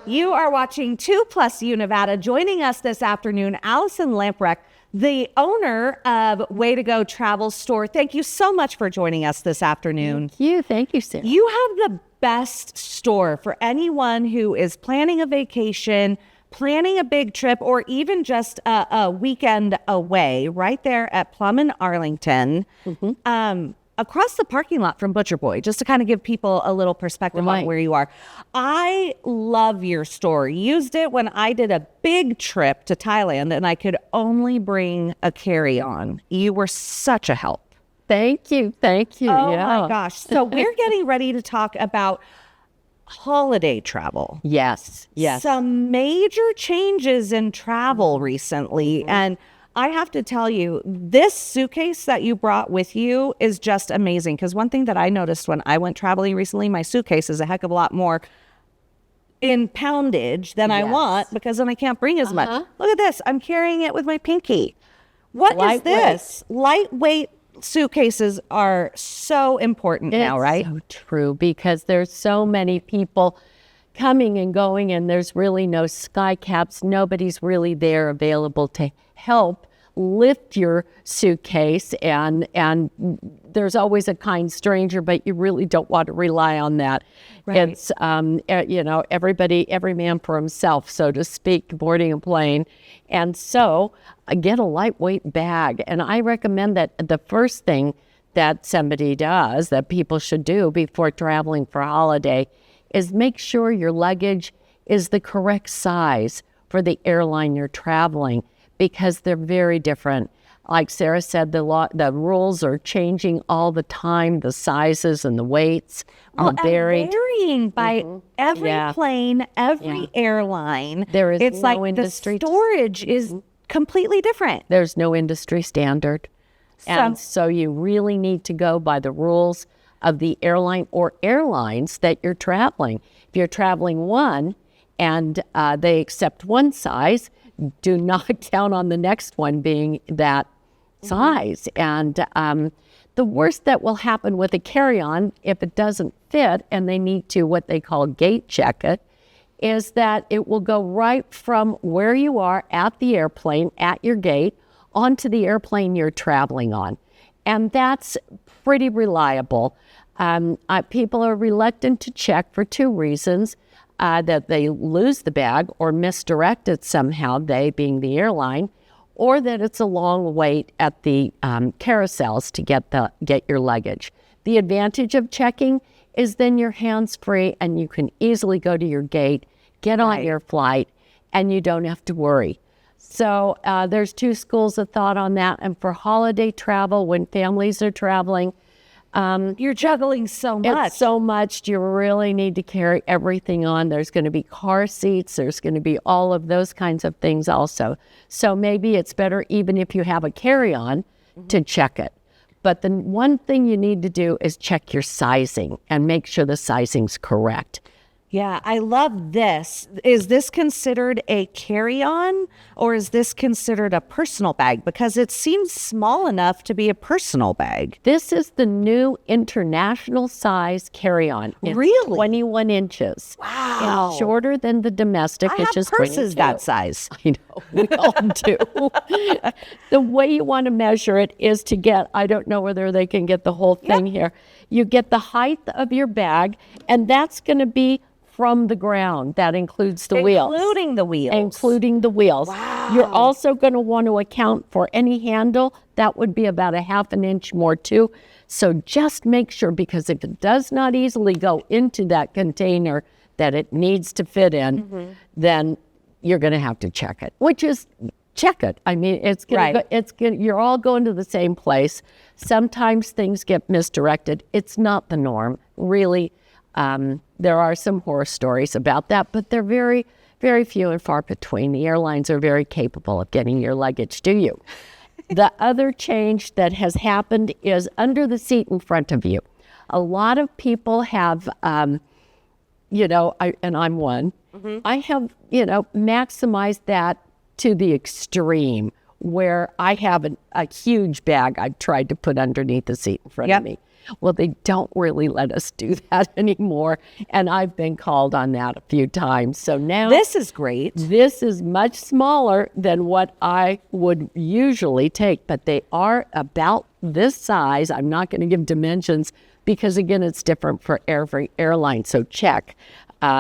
You are watching 2+U Nevada. Joining us this afternoon, Allison Lamprecht, the owner of Way to Go Travel Store. Thank you so much for joining us this afternoon. Thank you, Sarah. You have the best store for anyone who is planning a vacation, planning a big trip, or even just a weekend away, right there at Plum and Arlington. Across the parking lot from Butcher Boy, just to kind of give people a little perspective on where you are. I love your store. Used it when I did a big trip to Thailand and I could only bring a carry-on. You were such a help. Thank you. Oh my gosh. So we're getting ready to talk about holiday travel. Yes. Some major changes in travel recently. And I have to tell you, this suitcase that you brought with you is just amazing. Because one thing that I noticed when I went traveling recently, my suitcase is a heck of a lot more in poundage than I want, because then I can't bring as much. Look at this. I'm carrying it with my pinky. What is this? Lightweight suitcases are so important now, right? So true, because there's so many people coming and going, and there's really no sky caps. Nobody's really there available to help lift your suitcase, and there's always a kind stranger, but you really don't want to rely on that. Right. It's every man for himself, so to speak, boarding a plane. And so get a lightweight bag. And I recommend that the first thing that somebody does, that people should do before traveling for a holiday, is make sure your luggage is the correct size for the airline you're traveling, because they're very different. Like Sarah said, the rules are changing all the time. The sizes and the weights are varying by every plane, every airline. There is it's no like industry. The storage is completely different. There's no industry standard. And so you really need to go by the rules of the airline or airlines that you're traveling. If you're traveling one and they accept one size, do not count on the next one being that size. And the worst that will happen with a carry-on, if it doesn't fit and they need to what they call gate check it, is that it will go right from where you are at the airplane, at your gate, onto the airplane you're traveling on. And that's pretty reliable. People are reluctant to check for two reasons. That they lose the bag or misdirect it somehow, they being the airline, or that it's a long wait at the carousels to get your luggage. The advantage of checking is then your hands free and you can easily go to your gate, get on your flight, and you don't have to worry. So there's two schools of thought on that. And for holiday travel, when families are traveling, you're juggling so much. It's so much. You really need to carry everything on. There's going to be car seats. There's going to be all of those kinds of things also. So maybe it's better, even if you have a carry-on, to check it. But the one thing you need to do is check your sizing and make sure the sizing's correct. Yeah, I love this. Is this considered a carry-on or is this considered a personal bag? Because it seems small enough to be a personal bag. This is the new international size carry-on. It's really? 21 inches. Wow. It's shorter than the domestic, which is 22. Purses that size. I know, we all do. The way you want to measure it is to get, I don't know whether they can get the whole thing here. You get the height of your bag, and that's going to be from the ground. That includes the wheels. Including the wheels. Including the wheels. Wow. You're also going to want to account for any handle. That would be about a half an inch more too. So just make sure, because if it does not easily go into that container that it needs to fit in, then you're going to have to check it, check it. I mean, it's going to you're all going to the same place. Sometimes things get misdirected. It's not the norm, really. There are some horror stories about that, but they're very, very few and far between. The airlines are very capable of getting your luggage to you. The other change that has happened is under the seat in front of you. A lot of people have, and I'm one, I have, maximized that to the extreme, where I have a huge bag I've tried to put underneath the seat in front of me. Well, they don't really let us do that anymore. And I've been called on that a few times. So now This is great. this is much smaller than what I would usually take, but they are about this size. I'm not going to give dimensions because, again, it's different for every airline. So check.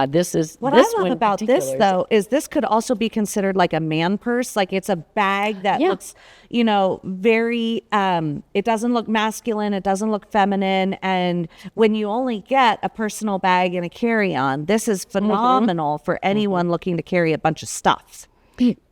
This is What this I love one in about this, particular is- though, is this could also be considered like a man purse. Like it's a bag that Yeah. looks, very, it doesn't look masculine. It doesn't look feminine. And when you only get a personal bag and a carry-on, this is phenomenal for anyone looking to carry a bunch of stuff.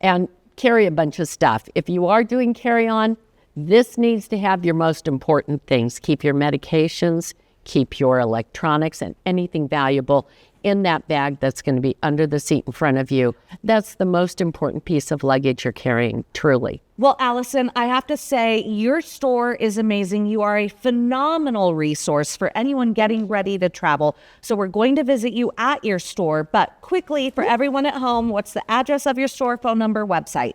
and carry a bunch of stuff. If you are doing carry-on, this needs to have your most important things. Keep your medications, keep your electronics and anything valuable in that bag that's going to be under the seat in front of you. That's the most important piece of luggage you're carrying, truly. Well, Allison, I have to say your store is amazing. You are a phenomenal resource for anyone getting ready to travel. So we're going to visit you at your store. But quickly, for everyone at home, what's the address of your store, phone number, website?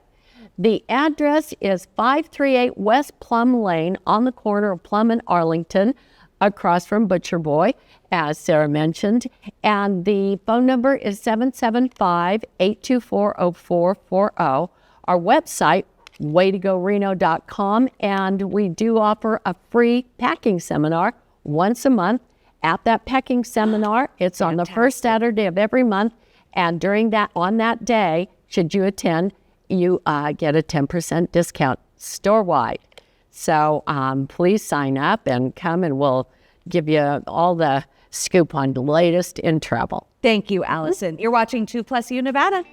The address is 538 West Plum Lane on the corner of Plum and Arlington, across from Butcher Boy, as Sarah mentioned. And the phone number is 775-824-0440. Our website, waytogoreno.com. And we do offer a free packing seminar once a month. At that packing seminar, it's on the first Saturday of every month. And on that day, should you attend, you get a 10% discount store-wide. So please sign up and come, and we'll give you all the scoop on the latest in travel. Thank you, Allison. You're watching 2 Plus U Nevada.